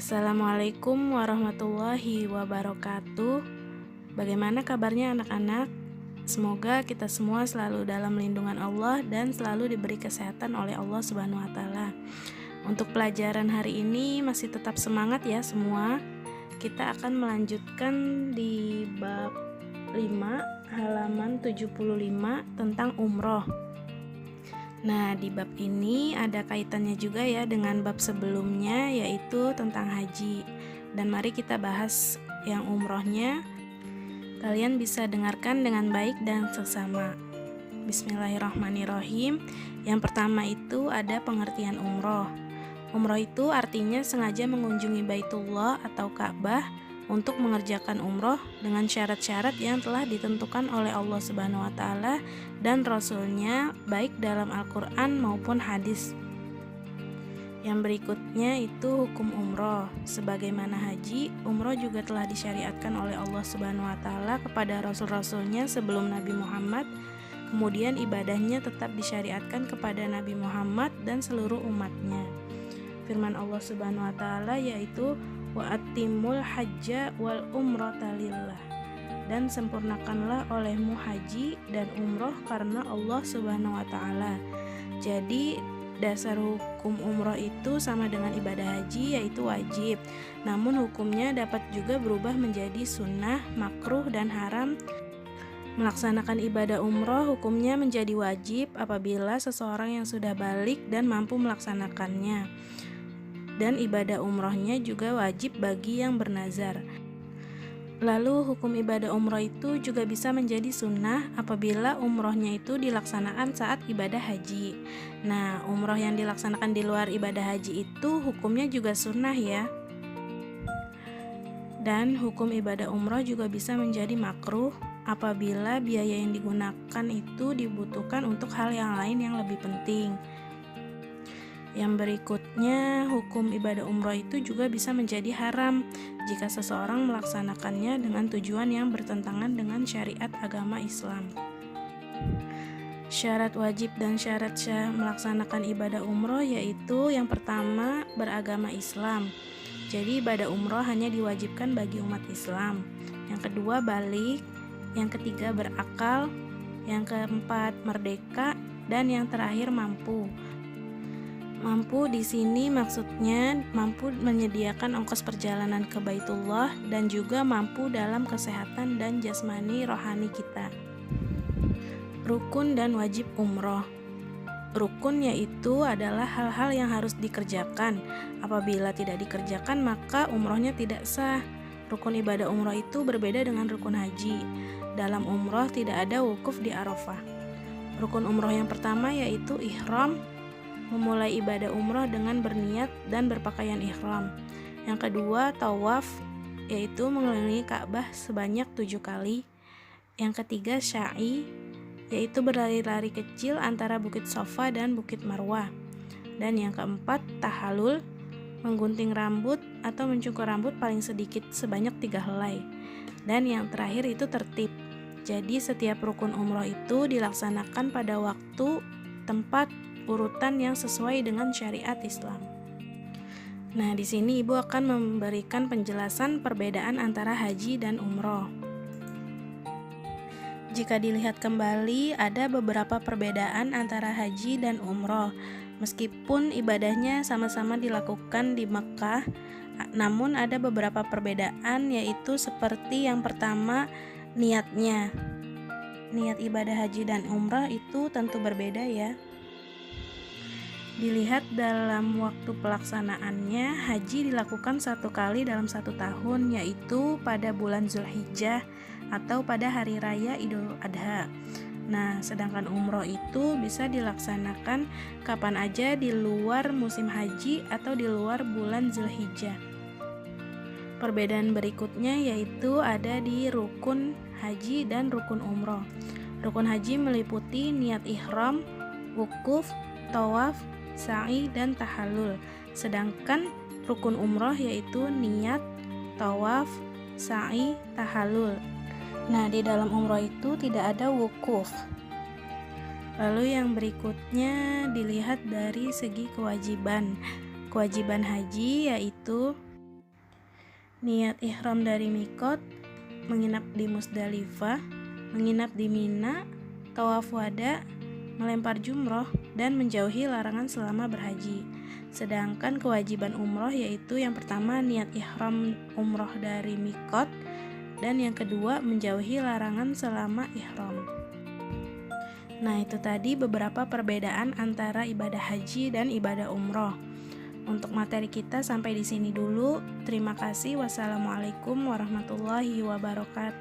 Assalamualaikum warahmatullahi wabarakatuh. Bagaimana kabarnya anak-anak? Semoga kita semua selalu dalam lindungan Allah dan selalu diberi kesehatan oleh Allah Subhanahu wa taala. Untuk pelajaran hari ini masih tetap semangat ya semua. Kita akan melanjutkan di bab 5 halaman 75 tentang umroh. Nah, di bab ini ada kaitannya juga ya dengan bab sebelumnya, yaitu tentang haji. Dan mari kita bahas yang umrohnya. Kalian bisa dengarkan dengan baik dan seksama. Bismillahirrahmanirrahim. Yang pertama itu ada pengertian umroh. Umroh itu artinya sengaja mengunjungi Baitullah atau Ka'bah untuk mengerjakan umroh dengan syarat-syarat yang telah ditentukan oleh Allah Subhanahu wa taala dan Rasul-Nya baik dalam Al-Qur'an maupun hadis. Yang berikutnya itu hukum umroh. Sebagaimana haji, umroh juga telah disyariatkan oleh Allah Subhanahu wa taala kepada Rasul-Rasul-Nya sebelum Nabi Muhammad. Kemudian ibadahnya tetap disyariatkan kepada Nabi Muhammad dan seluruh umatnya. Firman Allah Subhanahu wa taala yaitu wa atimul hajja wal umrata lillah, dan sempurnakanlah olehmu haji dan umroh karena Allah Subhanahu wa taala. Jadi dasar hukum umroh itu sama dengan ibadah haji, yaitu wajib. Namun hukumnya dapat juga berubah menjadi sunnah, makruh dan haram. Melaksanakan ibadah umroh hukumnya menjadi wajib apabila seseorang yang sudah balik dan mampu melaksanakannya. Dan ibadah umrohnya juga wajib bagi yang bernazar. Lalu hukum ibadah umroh itu juga bisa menjadi sunnah apabila umrohnya itu dilaksanakan saat ibadah haji. Nah, umroh yang dilaksanakan di luar ibadah haji itu hukumnya juga sunnah ya. Dan hukum ibadah umroh juga bisa menjadi makruh apabila biaya yang digunakan itu dibutuhkan untuk hal yang lain yang lebih penting. Yang berikutnya, hukum ibadah umroh itu juga bisa menjadi haram jika seseorang melaksanakannya dengan tujuan yang bertentangan dengan syariat agama Islam. Syarat wajib dan syarat sah melaksanakan ibadah umroh yaitu yang pertama, beragama Islam. Jadi ibadah umroh hanya diwajibkan bagi umat Islam. Yang kedua, balik. Yang ketiga, berakal. Yang keempat, merdeka. Dan yang terakhir, mampu. Mampu di sini maksudnya mampu menyediakan ongkos perjalanan ke Baitullah dan juga mampu dalam kesehatan dan jasmani rohani kita. Rukun dan wajib umroh. Rukun yaitu adalah hal-hal yang harus dikerjakan. Apabila tidak dikerjakan maka umrohnya tidak sah. Rukun ibadah umroh itu berbeda dengan rukun haji. Dalam umroh tidak ada wukuf di Arafah. Rukun umroh yang pertama yaitu ihram. Memulai ibadah umroh dengan berniat dan berpakaian ihram. Yang kedua, tawaf, yaitu mengelilingi Ka'bah sebanyak 7 kali. Yang ketiga, sya'i, yaitu berlari-lari kecil antara Bukit Sofa dan Bukit Marwah. Dan yang keempat, tahallul, menggunting rambut atau mencukur rambut paling sedikit sebanyak 3 helai. Dan yang terakhir itu tertib. Jadi setiap rukun umroh itu dilaksanakan pada waktu, tempat, urutan yang sesuai dengan syariat Islam. Nah, di sini Ibu akan memberikan penjelasan perbedaan antara haji dan umroh. Jika dilihat kembali, ada beberapa perbedaan antara haji dan umroh. Meskipun ibadahnya sama-sama dilakukan di Mekkah, namun ada beberapa perbedaan, yaitu seperti yang pertama, niatnya. Niat ibadah haji dan umroh itu tentu berbeda ya. Dilihat dalam waktu pelaksanaannya, haji dilakukan 1 kali dalam 1 tahun, yaitu pada bulan Zulhijjah atau pada hari raya Idul Adha. Nah, sedangkan umroh itu bisa dilaksanakan kapan aja di luar musim haji atau di luar bulan Zulhijjah. Perbedaan berikutnya yaitu ada di rukun haji dan rukun umroh. Rukun haji meliputi niat ihram, wukuf, tawaf, sa'i dan tahallul. Sedangkan rukun umroh yaitu niat, tawaf, sa'i, tahallul. Nah, di dalam umroh itu tidak ada wukuf. Lalu yang berikutnya dilihat dari segi kewajiban. Kewajiban haji yaitu niat ihram dari mikot, menginap di Musdalifah, menginap di Mina, tawaf wada, melempar jumroh, dan menjauhi larangan selama berhaji. Sedangkan kewajiban umroh yaitu yang pertama niat ihram umroh dari mikot, dan yang kedua menjauhi larangan selama ihram. Nah, itu tadi beberapa perbedaan antara ibadah haji dan ibadah umroh. Untuk materi kita sampai di sini dulu. Terima kasih. Wassalamualaikum warahmatullahi wabarakatuh.